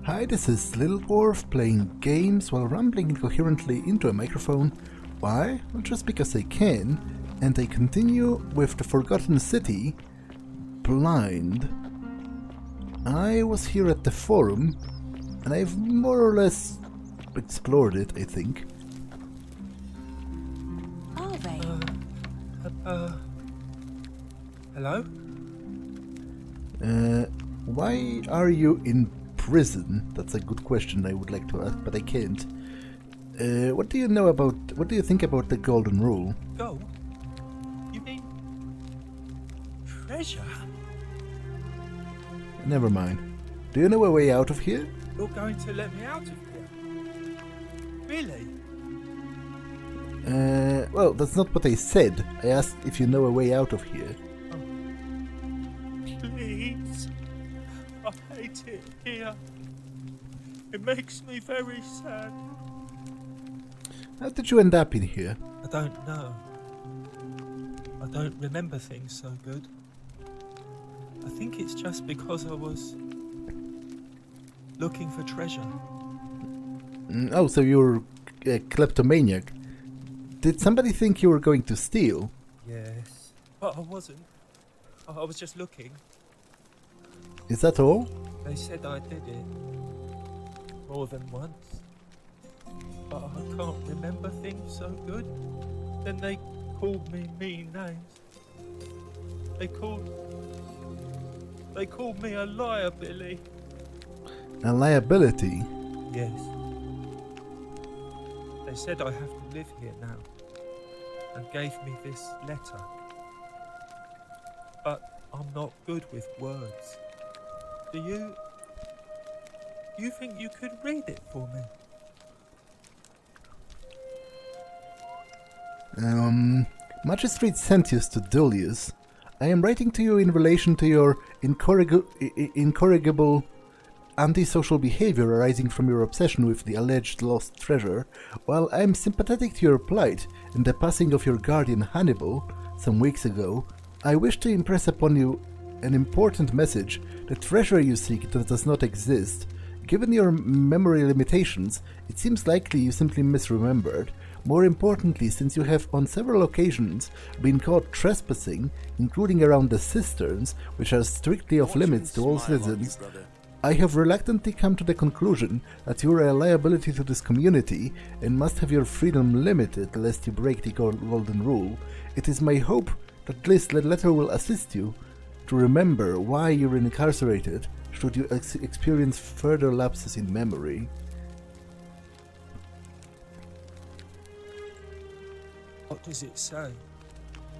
Hi, this is Little Dwarf playing games while rambling incoherently into a microphone. Why? Well, just because I can, and I continue with the Forgotten City, blind. I was here at the forum, and I've more or less explored it, I think. Are they? Hello? Why are you in prison? That's a good question I would like to ask, but I can't. What do you think about the Golden Rule? Gold? You mean treasure? Never mind. Do you know a way out of here? You're going to let me out of here? Really? Well, that's not what I said. I asked if you know a way out of here. Please. I hate it here. It makes me very sad. How did you end up in here? I don't know. I don't remember things so good. I think it's just because I was looking for treasure. Oh, so you're a kleptomaniac. Did somebody think you were going to steal? Yes. But I wasn't. I was just looking. Is that all? They said I did it more than once, but I can't remember things so good. Then they called me mean names. They called me a liar, Billy. A liability? Yes. They said I have to live here now, and gave me this letter. But I'm not good with words. Do you think you could read it for me? Magistrate Sentius to Dullius. I am writing to you in relation to your incorrigible antisocial behavior arising from your obsession with the alleged lost treasure. While I am sympathetic to your plight and the passing of your guardian Hannibal some weeks ago, I wish to impress upon you an important message. The treasure you seek does not exist. Given your memory limitations, it seems likely you simply misremembered. More importantly, since you have on several occasions been caught trespassing, including around the cisterns, which are strictly off limits to all citizens, I have reluctantly come to the conclusion that you are a liability to this community and must have your freedom limited lest you break the Golden Rule. It is my hope that this letter will assist you to remember why you're incarcerated should you experience further lapses in memory. What does it say?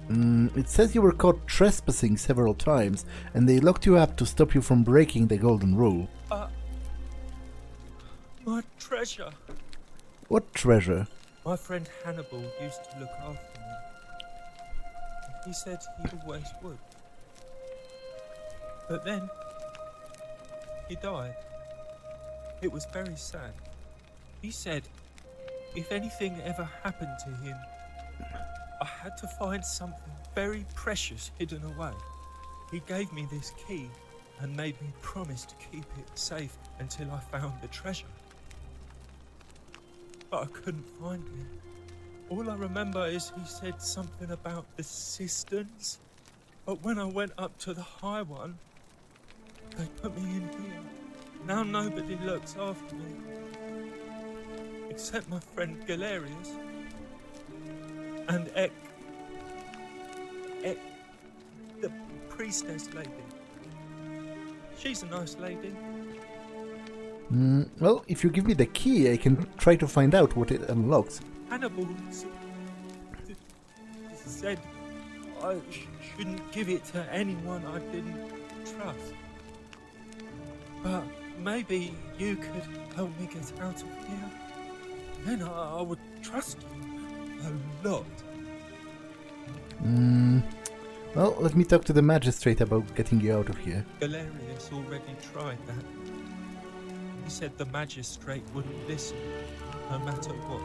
It says you were caught trespassing several times and they locked you up to stop you from breaking the Golden Rule. My treasure. What treasure? My friend Hannibal used to look after me. He said he always would. But then, he died. It was very sad. He said, if anything ever happened to him, I had to find something very precious hidden away. He gave me this key and made me promise to keep it safe until I found the treasure. But I couldn't find it. All I remember is he said something about the cisterns. But when I went up to the high one, they put me in here. Now nobody looks after me. Except my friend Galerius. And Ek, the priestess lady. She's a nice lady. Well, if you give me the key, I can try to find out what it unlocks. Hannibal said I shouldn't give it to anyone I didn't trust. But maybe you could help me get out of here. Then I would trust you a lot. Well, let me talk to the magistrate about getting you out of here. Galerius already tried that. He said the magistrate wouldn't listen, no matter what.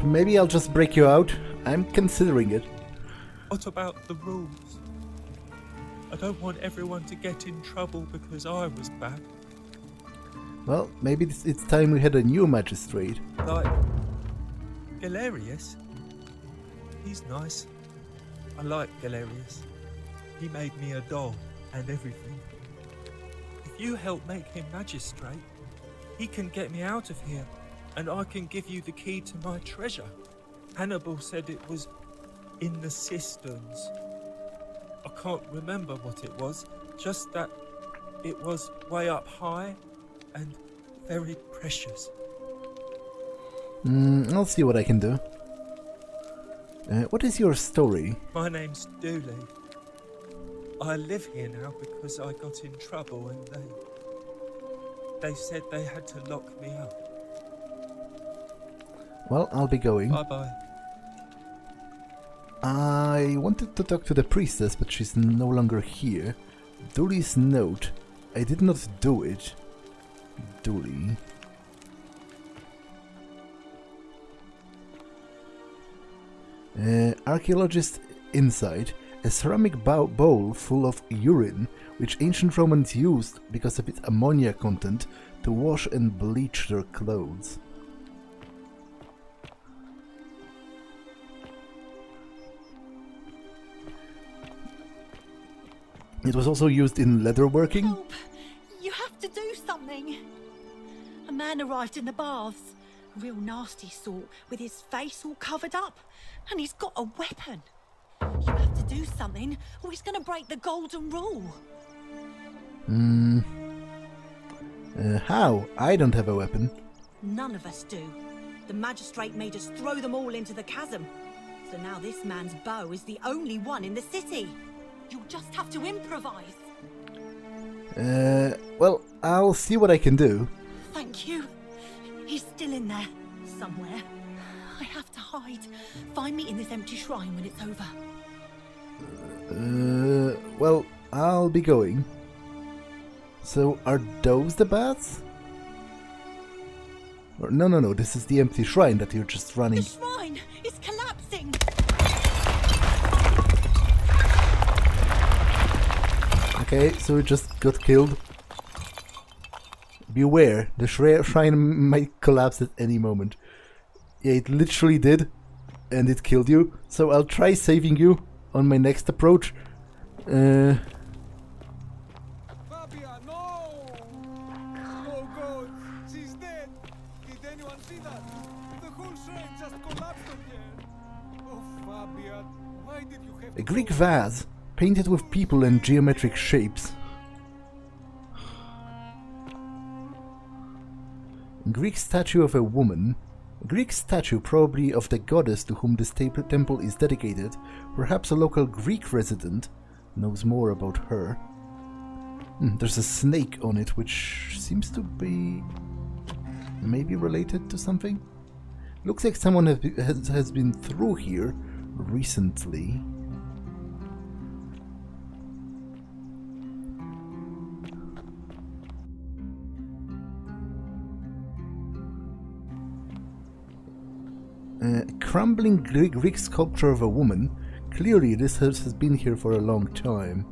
Maybe I'll just break you out. I'm considering it. What about the rules? I don't want everyone to get in trouble because I was bad. Well, maybe it's time we had a new magistrate. Like Galerius. He's nice. I like Galerius. He made me a doll and everything. If you help make him magistrate, he can get me out of here, and I can give you the key to my treasure. Hannibal said it was in the cisterns. I can't remember what it was, just that it was way up high and very precious. I'll see what I can do. What is your story? My name's Dooley. I live here now because I got in trouble and they said they had to lock me up. Well, I'll be going. Bye-bye. I wanted to talk to the priestess, but she's no longer here. Dooley's note. I did not do it. Dooley. Archaeologist inside. A ceramic bowl full of urine, which ancient Romans used because of its ammonia content to wash and bleach their clothes. It was also used in leatherworking. Help! You have to do something. A man arrived in the baths, a real nasty sort, with his face all covered up, and he's got a weapon. You have to do something, or he's going to break the golden rule. How? I don't have a weapon. None of us do. The magistrate made us throw them all into the chasm. So now this man's bow is the only one in the city. You'll just have to improvise. Well, I'll see what I can do. Thank you. He's still in there, somewhere. I have to hide. Find me in this empty shrine when it's over. Well, I'll be going. So, are those the bats? Or, no, this is the empty shrine that you're just running. The shrine is collapsing! Okay, so it just got killed. Beware, the shrine might collapse at any moment. Yeah, it literally did, and it killed you. So I'll try saving you on my next approach. Fabia, no! Oh God, she's dead! Did anyone see that? The whole shrine just collapsed again! Oh Fabia, why did you have A Greek vase, painted with people and geometric shapes. A Greek statue of a woman. A Greek statue, probably of the goddess to whom this temple is dedicated. Perhaps a local Greek resident knows more about her. There's a snake on it, which seems to be maybe related to something. Looks like someone has been through here recently. A crumbling Greek sculpture of a woman. Clearly this has been here for a long time.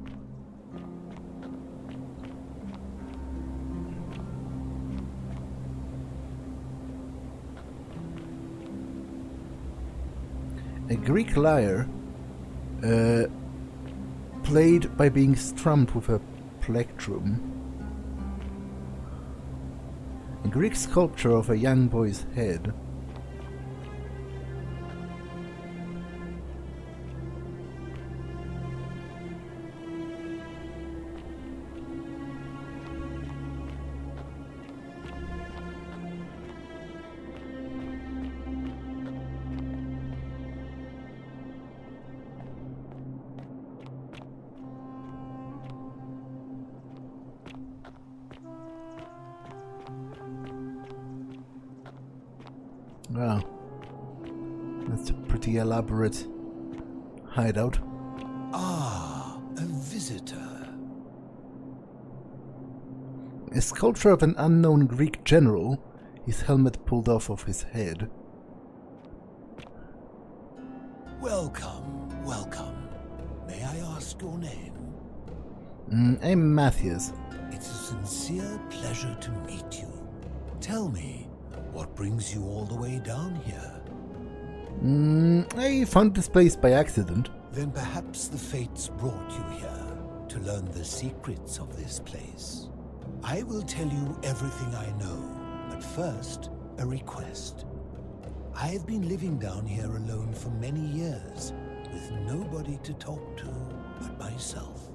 A Greek lyre, played by being strummed with a plectrum. A Greek sculpture of a young boy's head. Wow, that's a pretty elaborate hideout. Ah, a visitor. A sculpture of an unknown Greek general, his helmet pulled off of his head. Welcome, welcome. May I ask your name? I'm Matthias. It's a sincere pleasure to meet you. Tell me, what brings you all the way down here? I found this place by accident. Then perhaps the fates brought you here to learn the secrets of this place. I will tell you everything I know, but first, a request. I've been living down here alone for many years, with nobody to talk to but myself.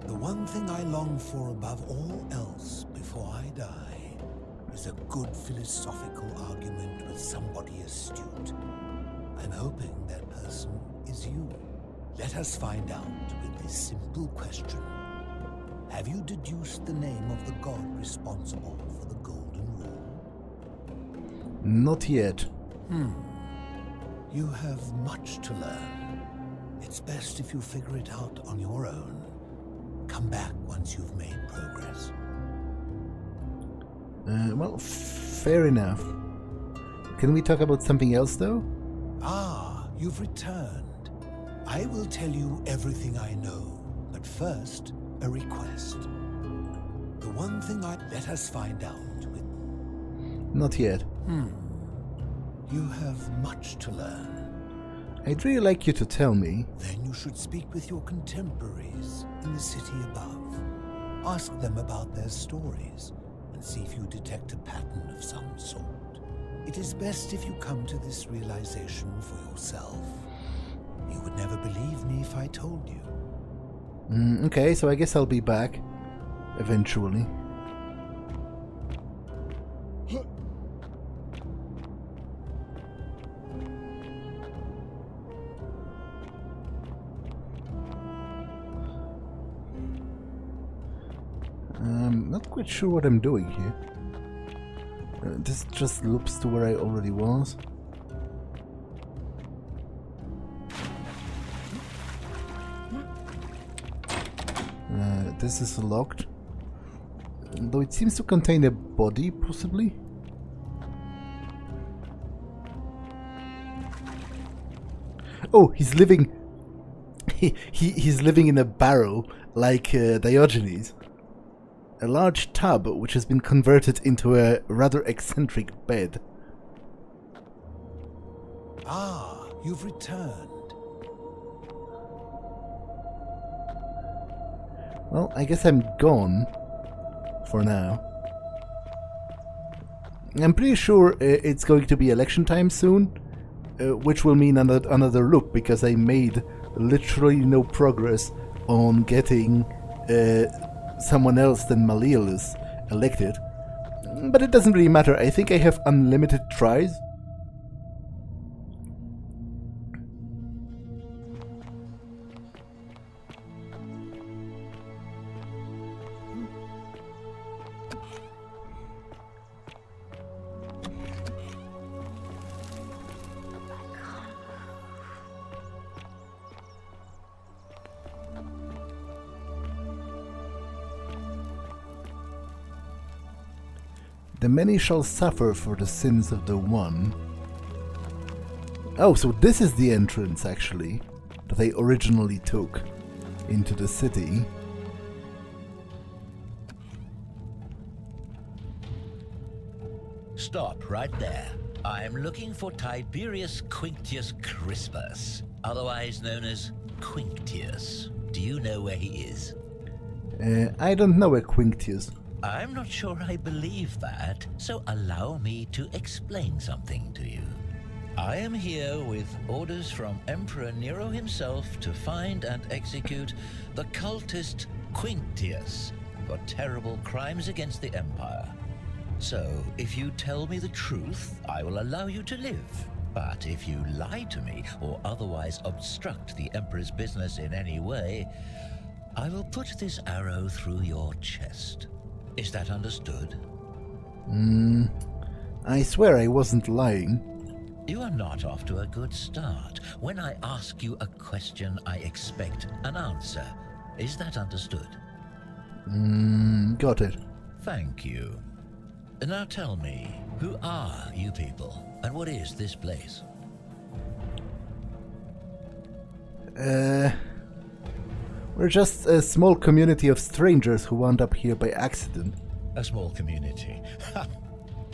The one thing I long for above all else before I die is a good philosophical argument with somebody astute. I'm hoping that person is you. Let us find out with this simple question. Have you deduced the name of the god responsible for the Golden Rule? Not yet. You have much to learn. It's best if you figure it out on your own. Come back once you've made progress. Well, fair enough. Can we talk about something else, though? Ah, you've returned. I will tell you everything I know, but first, a request. The one thing let us find out with... Not yet. You have much to learn. I'd really like you to tell me. Then you should speak with your contemporaries in the city above. Ask them about their stories and see if you detect a pattern of some sort. It is best if you come to this realization for yourself. You would never believe me if I told you. Okay, so I guess I'll be back. Eventually. I'm not quite sure what I'm doing here. This just loops to where I already was. This is locked. Though it seems to contain a body, possibly? Oh, he's living... he's living in a barrel, like Diogenes. A large tub which has been converted into a rather eccentric bed. Ah, you've returned. Well, I guess I'm gone. For now. I'm pretty sure it's going to be election time soon. Which will mean another loop, because I made literally no progress on getting someone else than Malleolus elected. But it doesn't really matter. I think I have unlimited tries. The many shall suffer for the sins of the one. Oh, so this is the entrance, actually, that I originally took into the city. Stop right there. I'm looking for Tiberius Quinctius Crispus, otherwise known as Quinctius. Do you know where he is? I don't know a Quinctius. I'm not sure I believe that, so allow me to explain something to you. I am here with orders from Emperor Nero himself to find and execute the cultist Quinctius for terrible crimes against the Empire. So, if you tell me the truth, I will allow you to live. But if you lie to me or otherwise obstruct the Emperor's business in any way, I will put this arrow through your chest. Is that understood? I swear I wasn't lying. You are not off to a good start. When I ask you a question, I expect an answer. Is that understood? Got it. Thank you. Now tell me, who are you people, and what is this place? We're just a small community of strangers who wound up here by accident. A small community. Ha!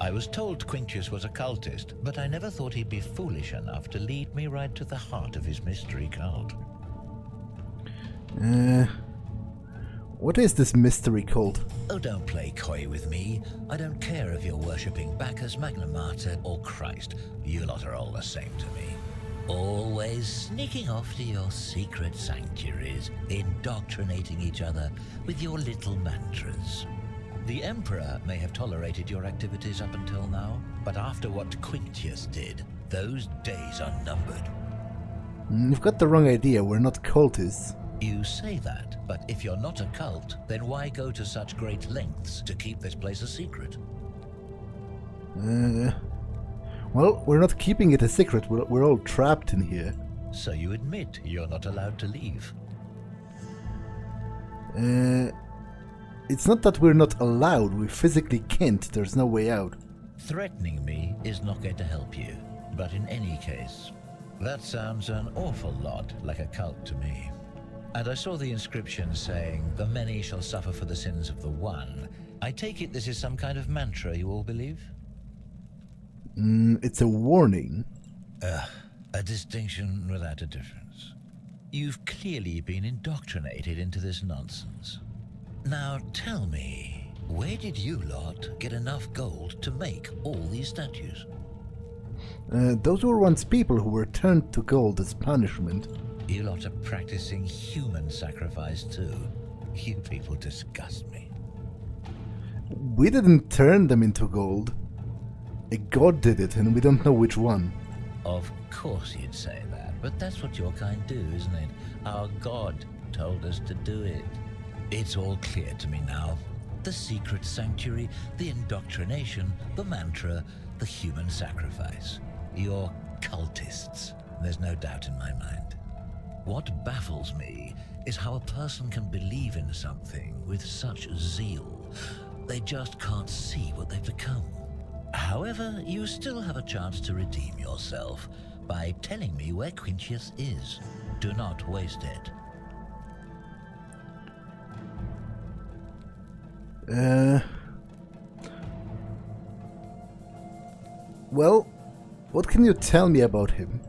I was told Quintius was a cultist, but I never thought he'd be foolish enough to lead me right to the heart of his mystery cult. What is this mystery cult? Oh, don't play coy with me. I don't care if you're worshipping Bacchus, Magna Mater, or Christ. You lot are all the same to me. Always sneaking off to your secret sanctuaries, indoctrinating each other with your little mantras. The Emperor may have tolerated your activities up until now, but after what Quintius did, those days are numbered. You've got the wrong idea, we're not cultists. You say that, but if you're not a cult, then why go to such great lengths to keep this place a secret? Well, we're not keeping it a secret, we're all trapped in here. So you admit you're not allowed to leave? It's not that we're not allowed, we physically can't, there's no way out. Threatening me is not going to help you, but in any case, that sounds an awful lot like a cult to me. And I saw the inscription saying, "The many shall suffer for the sins of the one." I take it this is some kind of mantra you all believe? It's a warning. A distinction without a difference. You've clearly been indoctrinated into this nonsense. Now tell me, where did you lot get enough gold to make all these statues? Those were once people who were turned to gold as punishment. You lot are practicing human sacrifice too. You people disgust me. We didn't turn them into gold. A god did it, and we don't know which one. Of course you'd say that, but that's what your kind do, isn't it? Our god told us to do it. It's all clear to me now. The secret sanctuary, the indoctrination, the mantra, the human sacrifice. You're cultists. There's no doubt in my mind. What baffles me is how a person can believe in something with such zeal. They just can't see what they've become. However, you still have a chance to redeem yourself by telling me where Quintius is. Do not waste it. Well, what can you tell me about him?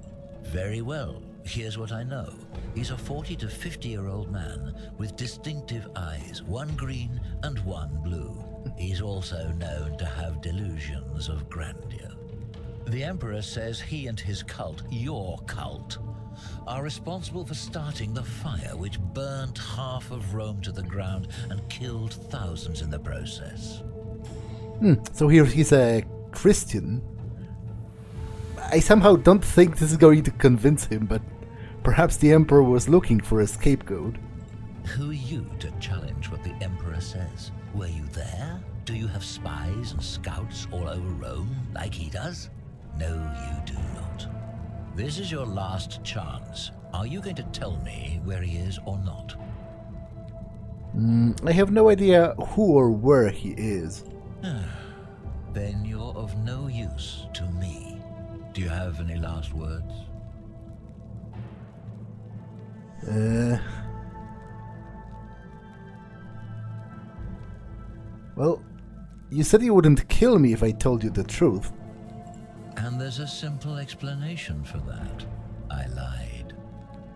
Very well. Here's what I know. He's a 40 to 50-year-old man with distinctive eyes, one green and one blue. He's also known to have delusions of grandeur. The Emperor says he and his cult, your cult, are responsible for starting the fire which burnt half of Rome to the ground and killed thousands in the process. So here he's a Christian. I somehow don't think this is going to convince him, but perhaps the Emperor was looking for a scapegoat. Who are you to challenge what the Emperor says? Were you there? Do you have spies and scouts all over Rome like he does? No, you do not. This is your last chance. Are you going to tell me where he is or not? I have no idea who or where he is. Then you're of no use to me. Do you have any last words? Well, you said you wouldn't kill me if I told you the truth. And there's a simple explanation for that. I lied.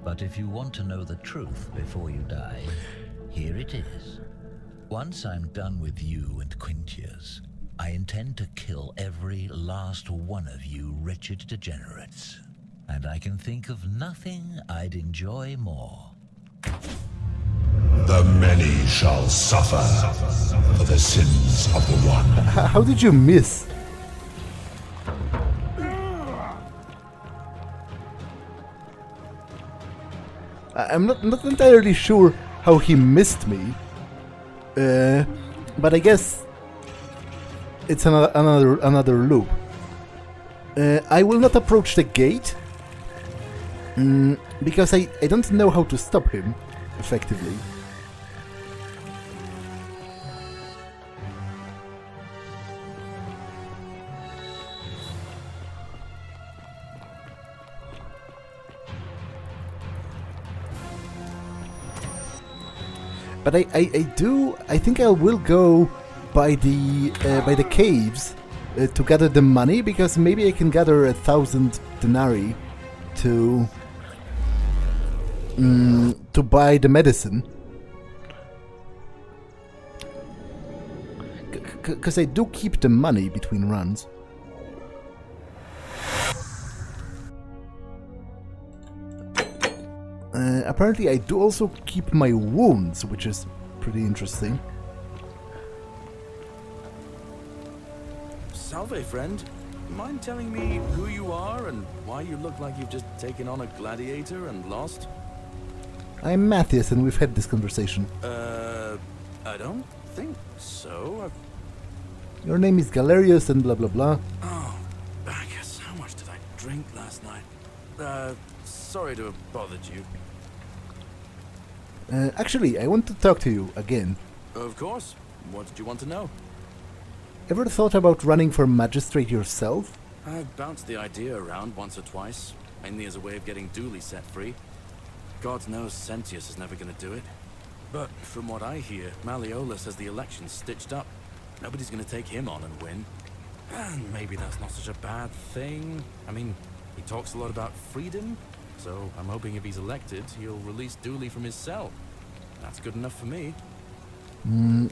But if you want to know the truth before you die, here it is. Once I'm done with you and Quintius, I intend to kill every last one of you wretched degenerates. And I can think of nothing I'd enjoy more. The many shall suffer for the sins of the one. How did you miss? I'm not entirely sure how he missed me, but I guess it's another loop. I will not approach the gate because I don't know how to stop him effectively. But I think I will go by the caves to gather the money, because maybe I can gather 1,000 denarii to buy the medicine. Because I do keep the money between runs. Apparently I do also keep my wounds, which is pretty interesting. Salve, friend. Mind telling me who you are and why you look like you've just taken on a gladiator and lost? I'm Matthias, and we've had this conversation. I don't think so. Your name is Galerius and blah blah blah. Oh, I guess how much did I drink last night? Sorry to have bothered you. Actually, I want to talk to you again. Of course. What did you want to know? Ever thought about running for magistrate yourself? I've bounced the idea around once or twice, mainly as a way of getting Dooley set free. God knows Sentius is never going to do it. But from what I hear, Malleolus has the election stitched up. Nobody's going to take him on and win. And maybe that's not such a bad thing. I mean, he talks a lot about freedom, so I'm hoping if he's elected, he'll release Dooley from his cell. That's good enough for me.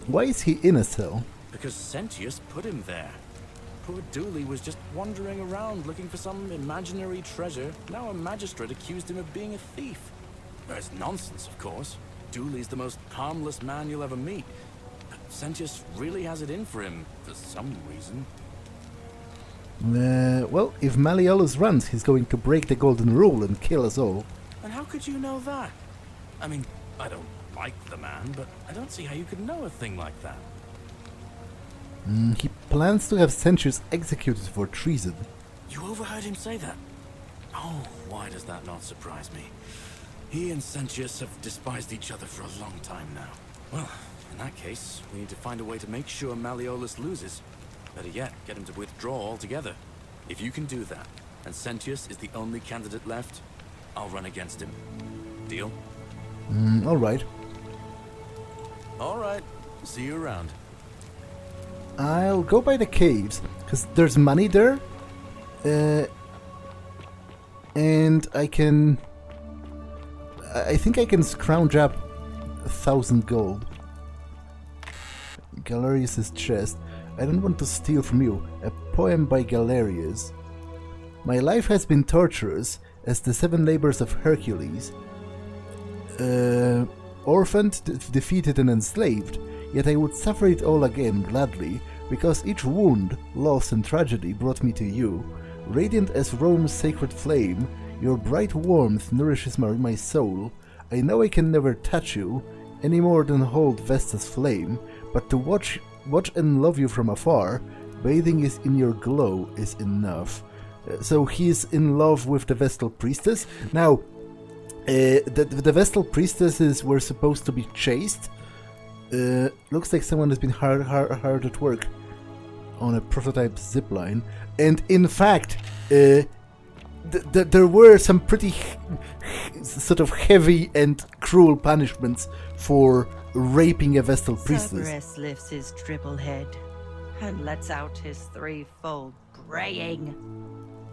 Why is he in a cell? Because Sentius put him there. Poor Dooley was just wandering around looking for some imaginary treasure. Now a magistrate accused him of being a thief. That's nonsense, of course. Dooley's the most harmless man you'll ever meet. But Sentius really has it in for him, for some reason. Well, if Malleolus runs, he's going to break the golden rule and kill us all. And how could you know that? I mean, I don't like the man, but I don't see how you could know a thing like that. He plans to have Sentius executed for treason. You overheard him say that? Oh, why does that not surprise me? He and Sentius have despised each other for a long time now. Well, in that case, we need to find a way to make sure Malleolus loses. Better yet, get him to withdraw altogether. If you can do that, and Sentius is the only candidate left, I'll run against him. Deal? Alright. Alright. See you around. I'll go by the caves, because there's money there. And I think I can scrounge up 1,000 gold. Galerius' chest. I don't want to steal from you. A poem by Galerius. My life has been torturous as the 7 labors of Hercules. Orphaned, defeated and enslaved, yet I would suffer it all again gladly, because each wound, loss and tragedy brought me to you. Radiant as Rome's sacred flame, your bright warmth nourishes my soul. I know I can never touch you, any more than hold Vesta's flame, but to watch and love you from afar, bathing is in your glow is enough. So he's in love with the Vestal Priestess. Now, the Vestal Priestesses were supposed to be chaste. Looks like someone has been hard at work on a prototype zipline. And in fact, there were some pretty sort of heavy and cruel punishments for raping a Vestal Priestess. Cerberus lifts his triple head and lets out his threefold braying.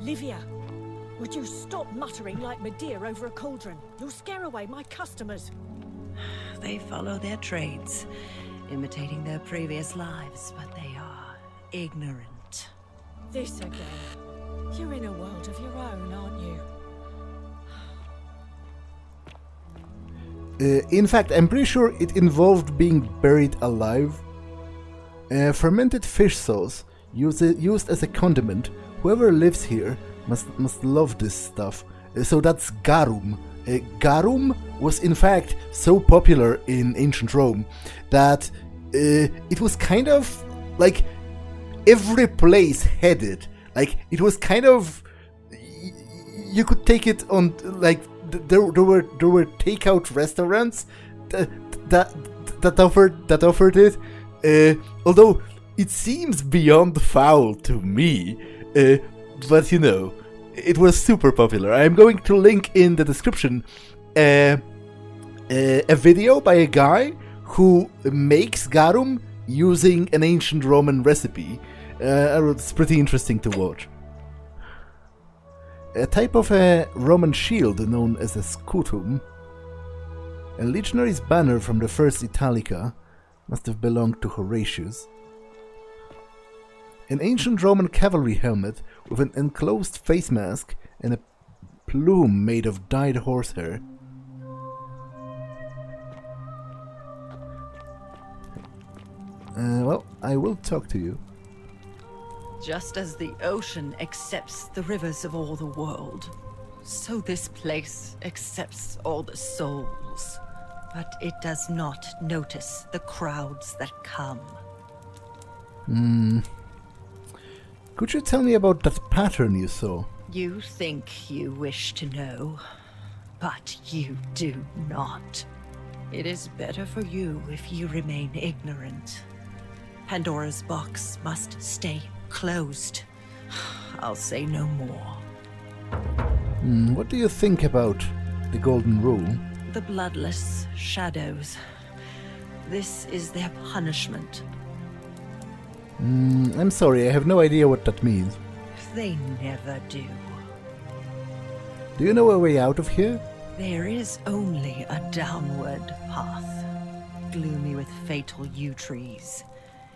Livia, would you stop muttering like Medea over a cauldron? You'll scare away my customers. They follow their trades, imitating their previous lives, but they are ignorant. This again. You're in a world of your own, aren't you? In fact, I'm pretty sure it involved being buried alive. Fermented fish sauce, used as a condiment. Whoever lives here must love this stuff. So that's garum. Garum was in fact so popular in ancient Rome that it was kind of like every place had it. Like it was kind of, you could take it on, like there were takeout restaurants that offered it. Although it seems beyond foul to me, but you know, it was super popular. I'm going to link in the description a video by a guy who makes garum using an ancient Roman recipe. It's pretty interesting to watch. A type of a Roman shield known as a scutum. A legionary's banner from the first Italica must have belonged to Horatius. An ancient Roman cavalry helmet with an enclosed face mask and a plume made of dyed horsehair. Well, I will talk to you. Just as the ocean accepts the rivers of all the world, so this place accepts all the souls. But it does not notice the crowds that come. Could you tell me about that pattern you saw? You think you wish to know, but you do not. It is better for you if you remain ignorant. Pandora's box must stay closed. I'll say no more. What do you think about the Golden Rule? The bloodless shadows. This is their punishment. I'm sorry, I have no idea what that means. They never do. Do you know a way out of here? There is only a downward path, gloomy with fatal yew trees.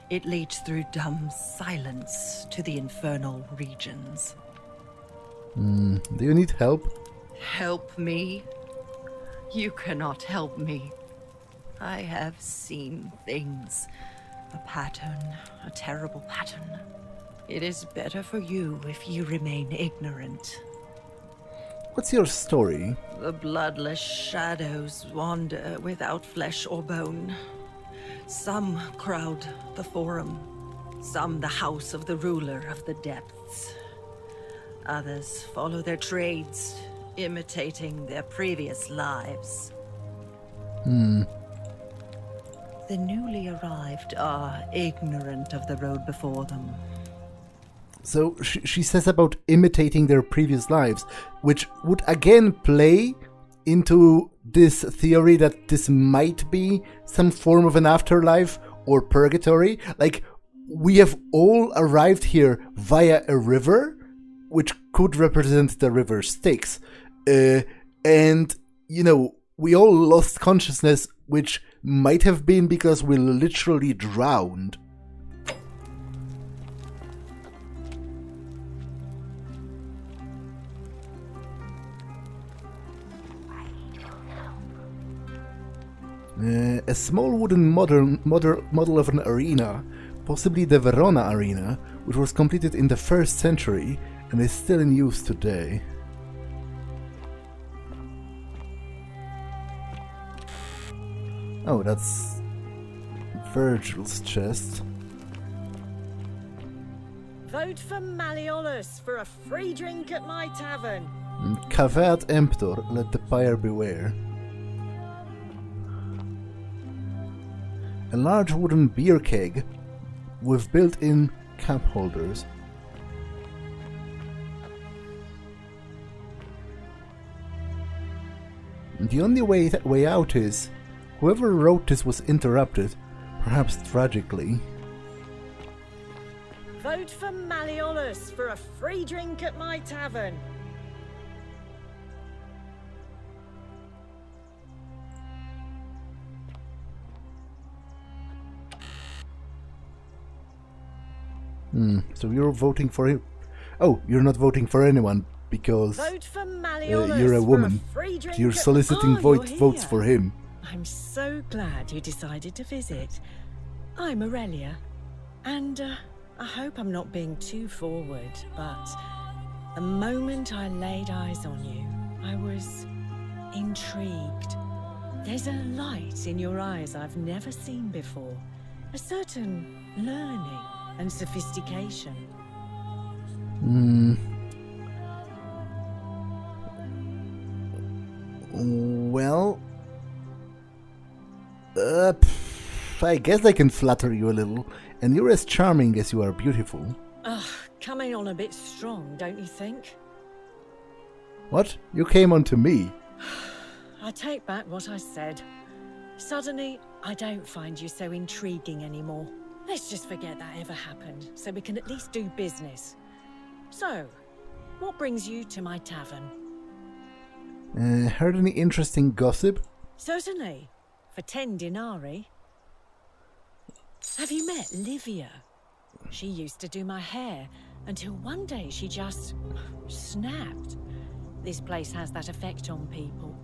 It leads through dumb silence to the infernal regions. Do you need help? Help me? You cannot help me. I have seen things. A pattern, a terrible pattern. It is better for you if you remain ignorant. What's your story? The bloodless shadows wander without flesh or bone. Some crowd the forum, some the house of the ruler of the depths. Others follow their trades, imitating their previous lives. The newly arrived are ignorant of the road before them. So she says about imitating their previous lives, which would again play into this theory that this might be some form of an afterlife or purgatory. Like, we have all arrived here via a river, which could represent the river Styx. And, you know, we all lost consciousness, which might have been because we literally drowned. A small wooden model of an arena, possibly the Verona Arena, which was completed in the 1st century and is still in use today. Oh, that's Virgil's chest. Vote for Malleolus for a free drink at my tavern. Caveat emptor, let the pyre beware. A large wooden beer keg with built-in cup holders. The only way out is whoever wrote this was interrupted, perhaps tragically. Vote for Malleolus for a free drink at my tavern. So you're voting for him? Oh, you're not voting for anyone because Vote for Malleolus you're a woman. For a free drink You're soliciting you're votes here. for him. I'm so glad you decided to visit. I'm Aurelia, and I hope I'm not being too forward, but the moment I laid eyes on you, I was intrigued. There's a light in your eyes I've never seen before, a certain learning and sophistication. Well, I guess I can flatter you a little, and you're as charming as you are beautiful. Ugh, coming on a bit strong, don't you think? What? You came on to me? I take back what I said. Suddenly, I don't find you so intriguing anymore. Let's just forget that ever happened, so we can at least do business. So, what brings you to my tavern? Heard any interesting gossip? Certainly, for 10 denarii. Have you met Livia? She used to do my hair, until one day she just snapped. This place has that effect on people.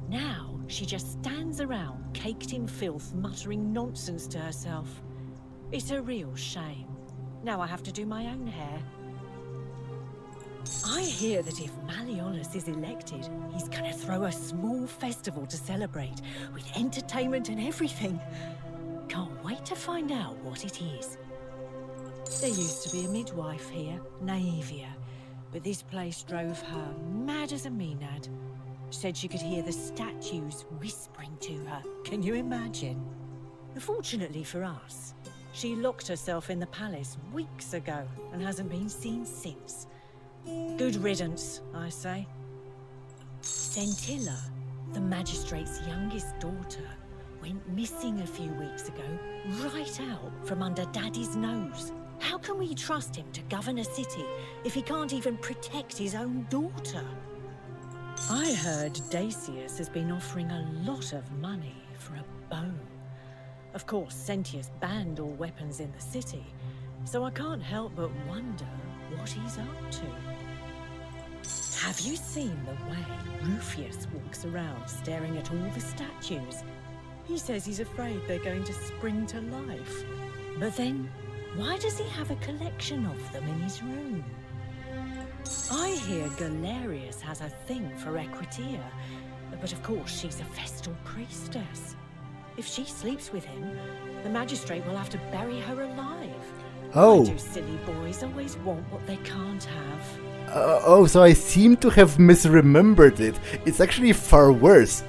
Now, she just stands around, caked in filth, muttering nonsense to herself. It's a real shame. Now I have to do my own hair. I hear that if Malleolus is elected, he's gonna throw a small festival to celebrate, with entertainment and everything. Can't wait to find out what it is. There used to be a midwife here, Naevia, but this place drove her mad as a Maenad. Said she could hear the statues whispering to her. Can you imagine? Fortunately for us, she locked herself in the palace weeks ago and hasn't been seen since. Good riddance, I say. Centilla, the magistrate's youngest daughter, went missing a few weeks ago, right out from under Daddy's nose. How can we trust him to govern a city if he can't even protect his own daughter? I heard Dacius has been offering a lot of money for a bow. Of course, Sentius banned all weapons in the city, so I can't help but wonder what he's up to. Have you seen the way Rufius walks around staring at all the statues? He says he's afraid they're going to spring to life. But then, why does he have a collection of them in his room? I hear Galerius has a thing for Equitia, but of course she's a Vestal priestess. If she sleeps with him, the magistrate will have to bury her alive. Oh. Why do silly boys always want what they can't have? So I seem to have misremembered it. It's actually far worse.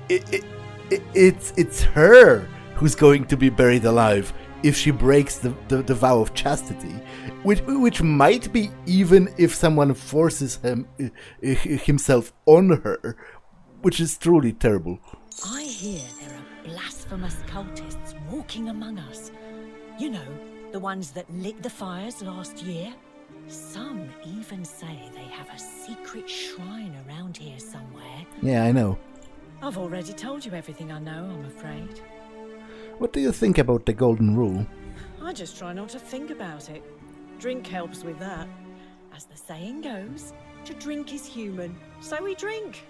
It's her who's going to be buried alive if she breaks the vow of chastity, which might be even if someone forces himself on her, which is truly terrible. I hear there are blasphemous cultists walking among us. You know, the ones that lit the fires last year? Some even say they have a secret shrine around here somewhere. Yeah, I know. I've already told you everything I know, I'm afraid. What do you think about the golden rule? I just try not to think about it. Drink helps with that. As the saying goes, to drink is human, so we drink.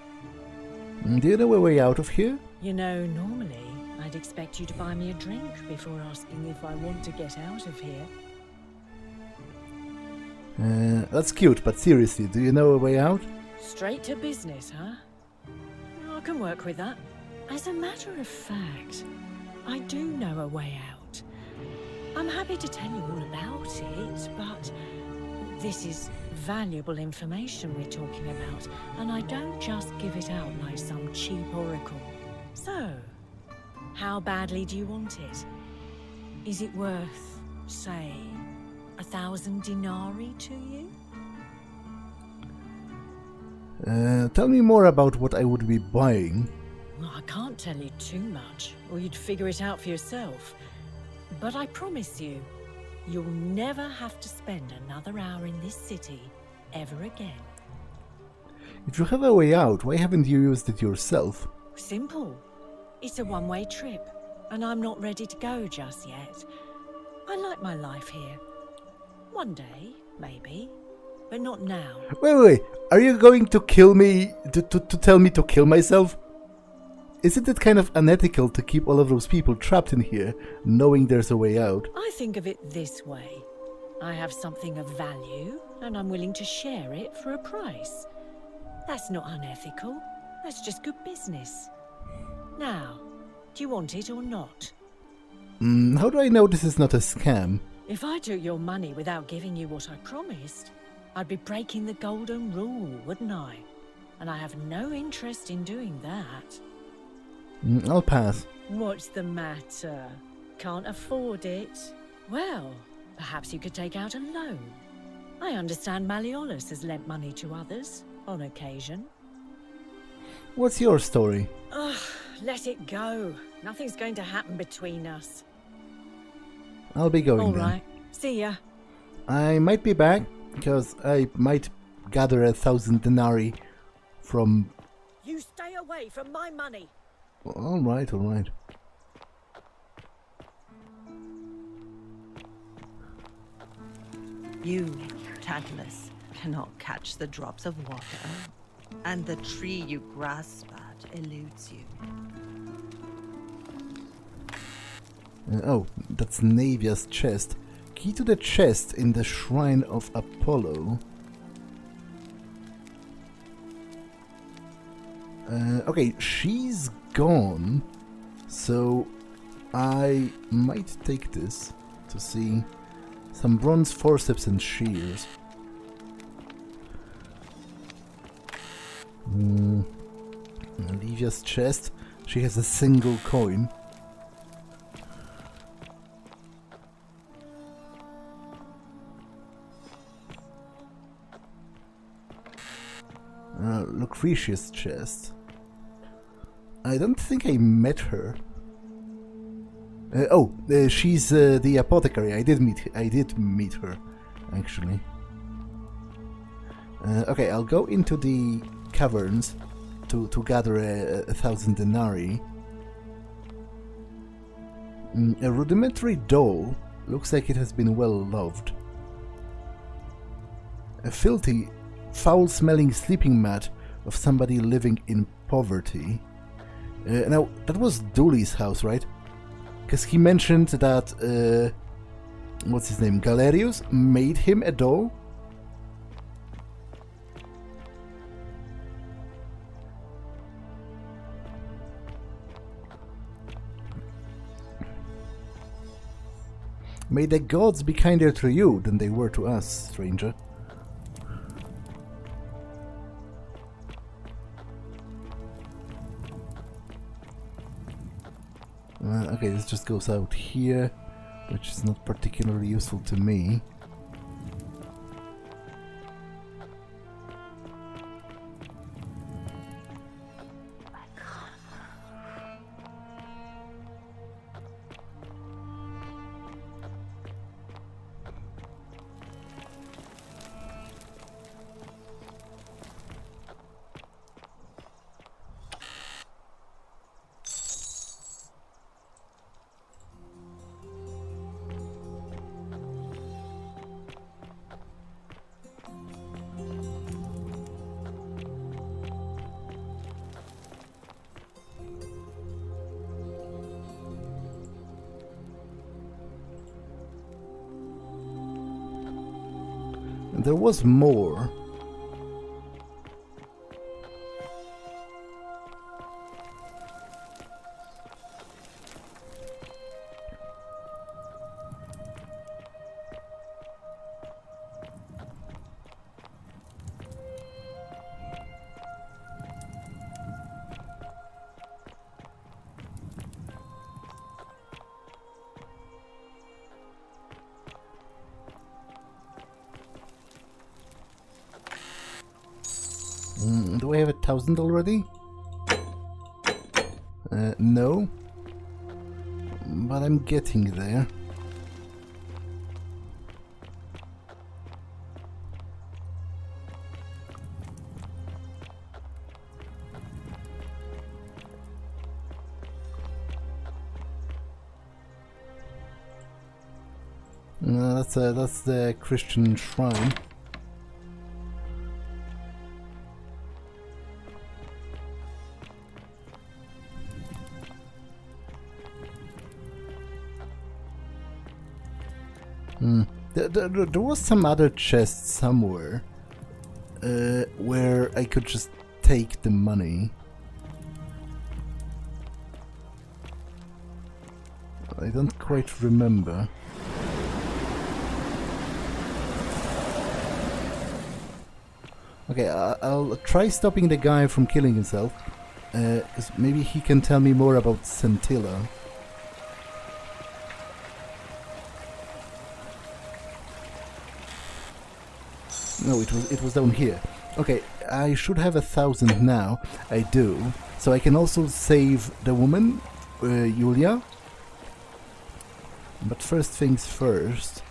Do you know a way out of here? You know, normally I'd expect you to buy me a drink before asking if I want to get out of here. That's cute, but seriously, do you know a way out? Straight to business, huh? I can work with that. As a matter of fact, I do know a way out. I'm happy to tell you all about it, but this is valuable information we're talking about, and I don't just give it out like some cheap oracle. So, how badly do you want it? Is it worth, say, 1,000 denarii to you? Tell me more about what I would be buying. Well, I can't tell you too much, or you'd figure it out for yourself. But I promise you, you'll never have to spend another hour in this city ever again. If you have a way out, why haven't you used it yourself? Simple. It's a one-way trip, and I'm not ready to go just yet. I like my life here. One day, maybe, but not now. Wait, are you going to kill me, to tell me to kill myself? Isn't it kind of unethical to keep all of those people trapped in here, knowing there's a way out? I think of it this way. I have something of value, and I'm willing to share it for a price. That's not unethical. That's just good business. Now, do you want it or not? How do I know this is not a scam? If I took your money without giving you what I promised, I'd be breaking the golden rule, wouldn't I? And I have no interest in doing that. I'll pass. What's the matter? Can't afford it? Well, perhaps you could take out a loan. I understand Malleolus has lent money to others, on occasion. What's your story? let it go. Nothing's going to happen between us. I'll be going All then. right. See ya. I might be back, because I might gather 1,000 denarii from... You stay away from my money. Alright, alright. You, Tantalus, cannot catch the drops of water, and the tree you grasp at eludes you. Oh, that's Navia's chest. Key to the chest in the Shrine of Apollo. Okay, she's gone, so I might take this to see some bronze forceps and shears. Olivia's chest. She has a single coin. Lucretia's chest. I don't think I met her. She's the apothecary. I did meet her, actually. Okay, I'll go into the caverns to gather 1,000 denarii. A rudimentary doll. Looks like it has been well loved. A filthy, foul-smelling sleeping mat of somebody living in poverty. Now, that was Dooley's house, right? Because he mentioned that, what's his name, Galerius made him a doll? May the gods be kinder to you than they were to us, stranger. Okay, this just goes out here, which is not particularly useful to me. There was more. Do I have 1,000 already? No. But I'm getting there. That's the Christian shrine. There was some other chest somewhere where I could just take the money. I don't quite remember. Okay, I'll try stopping the guy from killing himself, because maybe he can tell me more about Scintilla. No, it was down here. Okay, I should have 1,000 now. I do. So I can also save the woman, Julia. But first things first.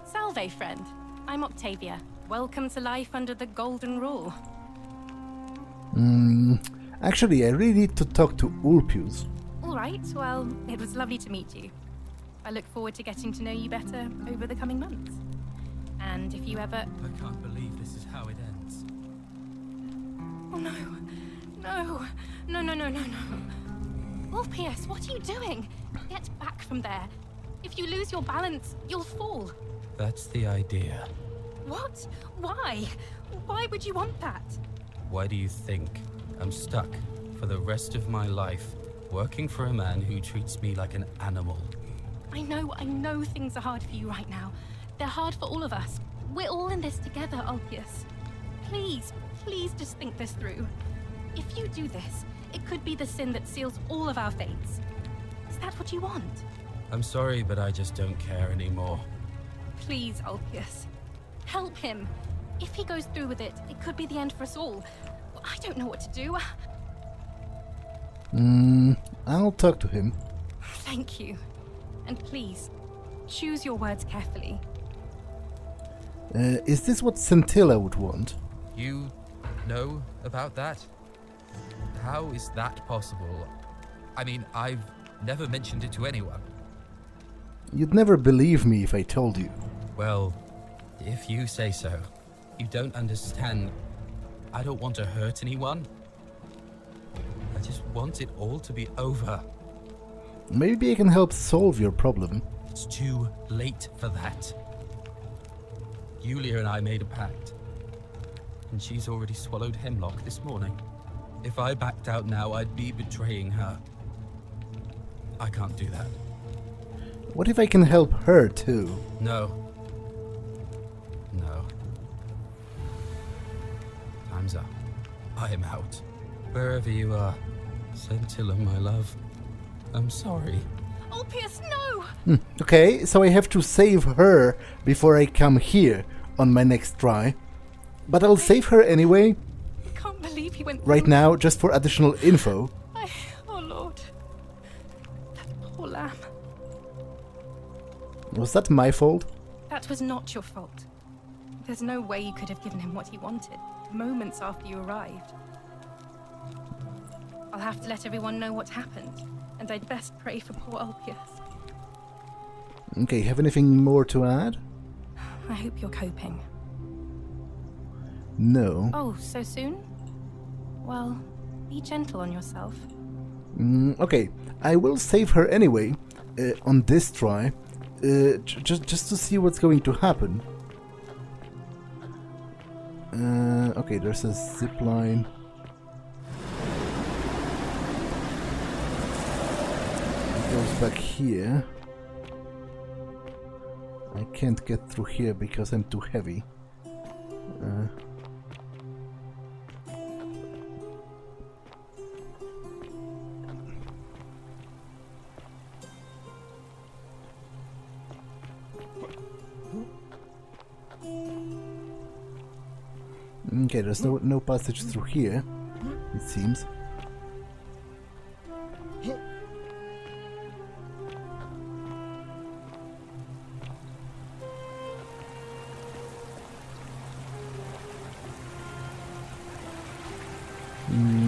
Salve, friend. I'm Octavia. Welcome to life under the Golden Rule. Actually, I really need to talk to Ulpius. All right, well, it was lovely to meet you. I look forward to getting to know you better over the coming months. And if you ever... I can't believe this is how it ends. Oh, no. No. No, no, no, no, no. Ulpius, what are you doing? Get back from there. If you lose your balance, you'll fall. That's the idea. What? Why? Why would you want that? Why do you think I'm stuck for the rest of my life working for a man who treats me like an animal? I know things are hard for you right now. They're hard for all of us. We're all in this together, Ulpius. Please, please just think this through. If you do this, it could be the sin that seals all of our fates. Is that what you want? I'm sorry, but I just don't care anymore. Please, Ulpius. Help him. If he goes through with it, it could be the end for us all. I don't know what to do. I'll talk to him. Thank you. And please, choose your words carefully. Is this what Scintilla would want? You know about that? How is that possible? I mean, I've never mentioned it to anyone. You'd never believe me if I told you. Well, if you say so. You don't understand. I don't want to hurt anyone. I just want it all to be over. Maybe I can help solve your problem. It's too late for that. Yulia and I made a pact. And she's already swallowed hemlock this morning. If I backed out now, I'd be betraying her. I can't do that. What if I can help her too? No. No. Time's up. I am out. Wherever you are, Scintilla, my love. I'm sorry. Ulpius, no! Okay, so I have to save her before I come here on my next try. But I'll save her anyway, I can't believe he went right through. now, just for additional info. Oh, Lord. That poor lamb. Was that my fault? That was not your fault. There's no way you could have given him what he wanted, moments after you arrived. I'll have to let everyone know what happened, and I'd best pray for poor Ulpius. Okay, have anything more to add? I hope you're coping. No. Oh, so soon? Well, be gentle on yourself. Okay, I will save her anyway, on this try, just to see what's going to happen. Okay, there's a zip line. It goes back here. I can't get through here because I'm too heavy. Okay, there's no passage through here, it seems.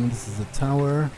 This is a tower.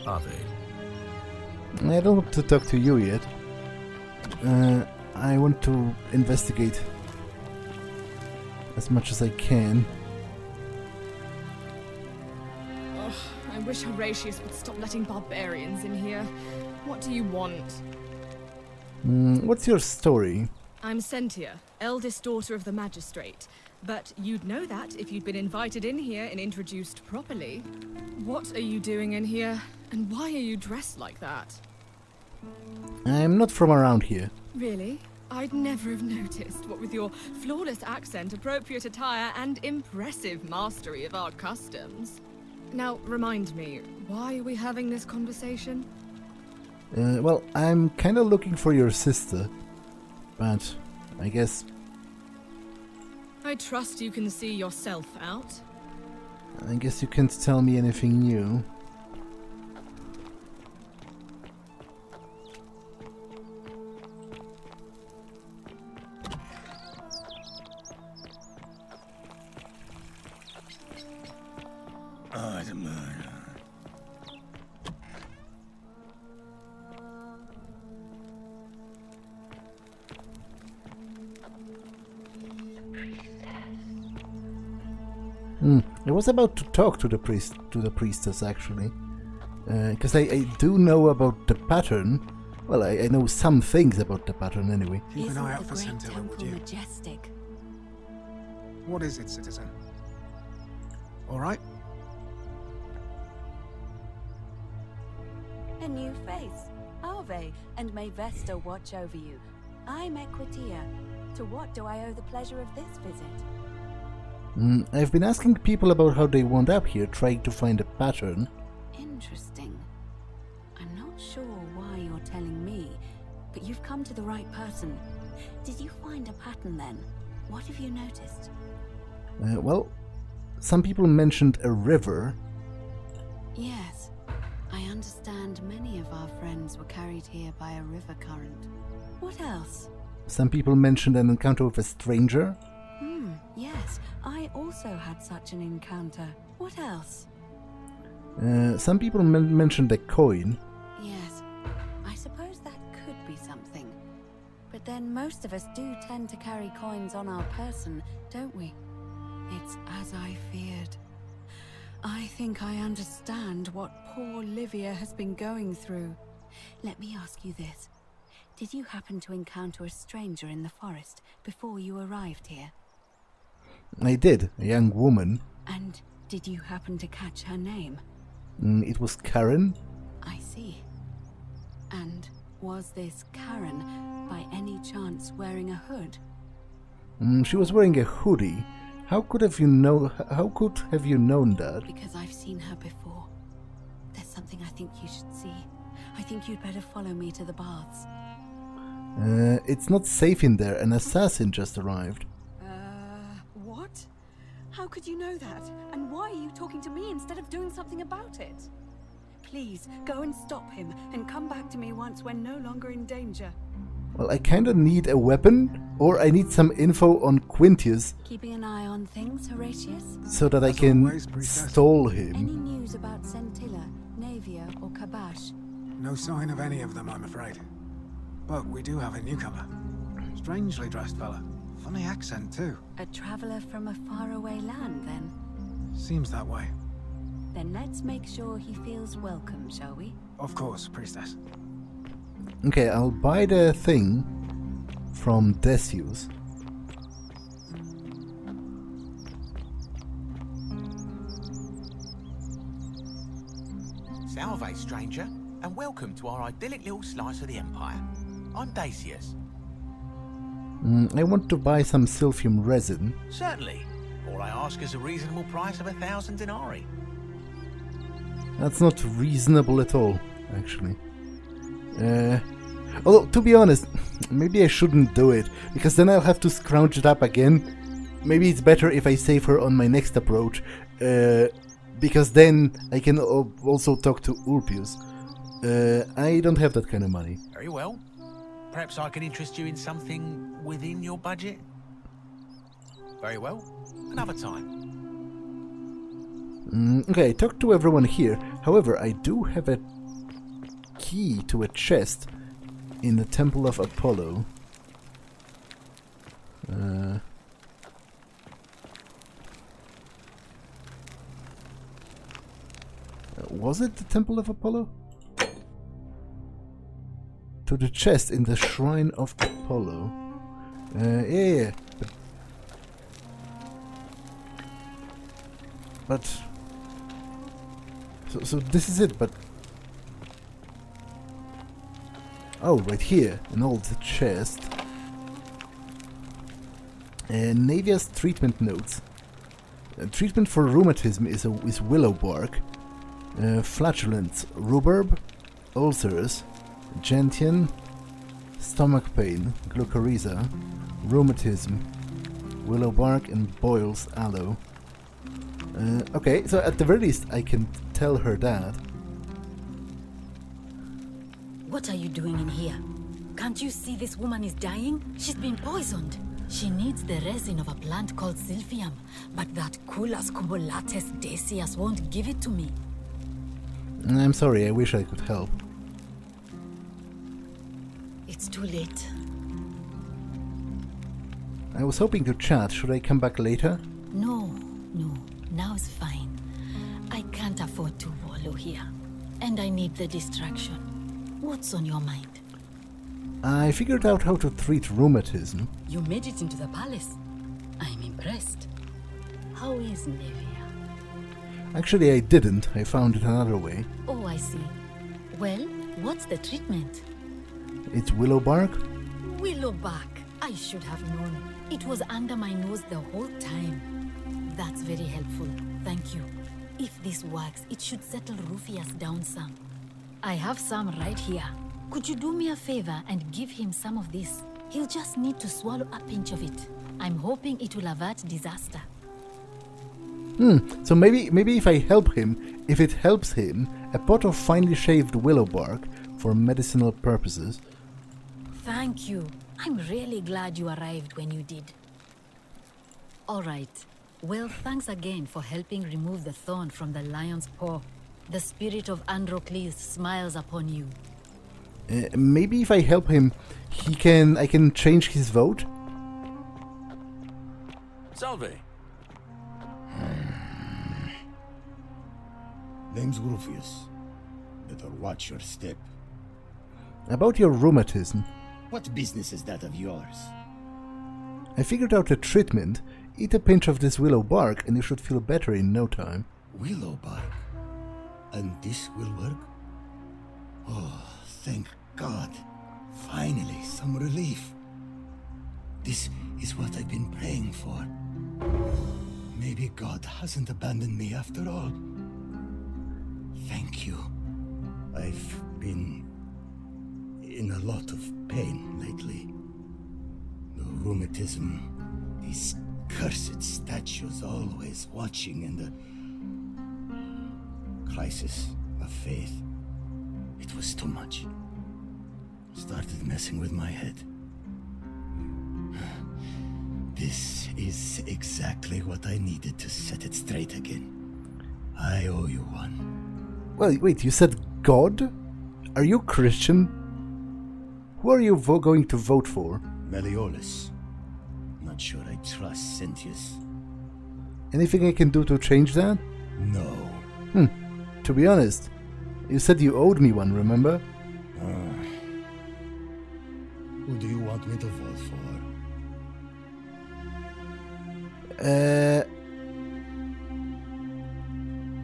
are they? I don't want to talk to you yet. I want to investigate as much as I can. Ugh, I wish Horatius would stop letting barbarians in here. What do you want? What's your story? I'm Sentia, eldest daughter of the magistrate. But you'd know that if you'd been invited in here and introduced properly. What are you doing in here? And why are you dressed like that? I'm not from around here. Really? I'd never have noticed, what with your flawless accent, appropriate attire, and impressive mastery of our customs. Now, remind me, why are we having this conversation? Well, I'm kinda looking for your sister, but I guess... I trust you can see yourself out. I guess you can't tell me anything new. Oh, the murder. I was about to talk to the priestess actually, because I do know about the pattern. Well, I know some things about the pattern anyway. Keep an eye out for Scintilla, would you? Majestic? What is it, citizen? All right? A new face. Ave, and may Vesta watch over you. I'm Equitia. To what do I owe the pleasure of this visit? I've been asking people about how they wound up here, trying to find a pattern. Interesting. I'm not sure why you're telling me, but you've come to the right person. Did you find a pattern then? What have you noticed? Well, some people mentioned a river. Yes. I understand many of our friends were carried here by a river current. What else? Some people mentioned an encounter with a stranger. Yes. I also had such an encounter. What else? Some people mentioned a coin. Yes. I suppose that could be something. But then most of us do tend to carry coins on our person, don't we? It's as I feared. I think I understand what poor Livia has been going through. Let me ask you this. Did you happen to encounter a stranger in the forest before you arrived here? I did, a young woman. And did you happen to catch her name? It was Karen. I see. And was this Karen, by any chance, wearing a hood? She was wearing a hoodie. How could have you known that? Because I've seen her before. There's something I think you should see. I think you'd better follow me to the baths. It's not safe in there. An assassin just arrived. What? How could you know that? And why are you talking to me instead of doing something about it? Please, go and stop him, and come back to me once we're no longer in danger. Well, I kinda need a weapon, or I need some info on Quintius. Keeping an eye on things, Horatius? So that I can stall him. Any news about Scintilla, Navia, or Kabash? No sign of any of them, I'm afraid. But we do have a newcomer. Strangely dressed fella. Funny accent, too. A traveler from a faraway land, then? Seems that way. Then let's make sure he feels welcome, shall we? Of course, priestess. Okay, I'll buy the thing from Decius. Salve, stranger, and welcome to our idyllic little slice of the Empire. I'm Decius. I want to buy some silphium resin. Certainly. All I ask is a reasonable price of 1,000 denarii. That's not reasonable at all, actually. Although, to be honest, maybe I shouldn't do it, because then I'll have to scrounge it up again. Maybe it's better if I save her on my next approach, because then I can also talk to Ulpius. I don't have that kind of money. Very well. Perhaps I can interest you in something within your budget? Very well. Another time. Okay, I talked to everyone here. However, I do have a key to a chest in the Temple of Apollo. Was it the Temple of Apollo? To the chest in the Shrine of Apollo. Yeah. But so this is it, but oh, right here, an old chest. Navia's treatment notes. Treatment for rheumatism is willow bark. Flatulence, rhubarb, ulcers, gentian, stomach pain, glucurrhea, rheumatism, willow bark, and boils aloe. Okay, so at the very least I can tell her that. What are you doing in here? Can't you see this woman is dying? She's been poisoned. She needs the resin of a plant called silphium, but that Culus cumbulatus decius won't give it to me. I'm sorry, I wish I could help. It's too late. I was hoping to chat. Should I come back later? No. Now is fine. I can't afford to wallow here. And I need the distraction. What's on your mind? I figured out how to treat rheumatism. You made it into the palace. I'm impressed. How is Nevia? Actually, I didn't. I found it another way. Oh, I see. Well, what's the treatment? It's willow bark? Willow bark. I should have known. It was under my nose the whole time. That's very helpful. Thank you. If this works, it should settle Rufius down some. I have some right here. Could you do me a favor and give him some of this? He'll just need to swallow a pinch of it. I'm hoping it will avert disaster. So maybe if I help him, if it helps him, a pot of finely shaved willow bark for medicinal purposes. Thank you. I'm really glad you arrived when you did. All right. Well, thanks again for helping remove the thorn from the lion's paw. The spirit of Androcles smiles upon you. Maybe if I help him, I can change his vote? Salve. Name's Rufius. Better watch your step. About your rheumatism. What business is that of yours? I figured out a treatment. Eat a pinch of this willow bark and you should feel better in no time. Willow bark? And this will work? Oh, thank God. Finally, some relief. This is what I've been praying for. Maybe God hasn't abandoned me after all. Thank you. I've been in a lot of pain lately. The rheumatism, these cursed statues always watching, and the crisis of faith. It was too much. Started messing with my head. This is exactly what I needed to set it straight again. I owe you one. Well, wait, you said God? Are you Christian? Who are you going to vote for? Malleolus. Not sure I trust Sentius. Anything I can do to change that? No. To be honest, you said you owed me one, remember? Who do you want me to vote for?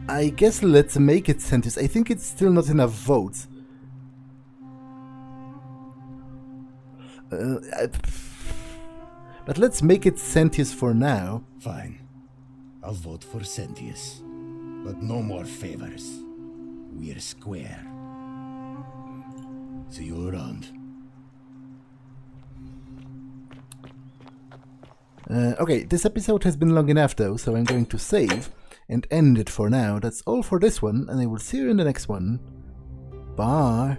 I guess let's make it Sentius. I think it's still not enough votes. But let's make it Sentius for now. Fine. I'll vote for Sentius. But no more favors. We're square. See you around. Okay, this episode has been long enough though, so I'm going to save and end it for now. That's all for this one, and I will see you in the next one. Bye!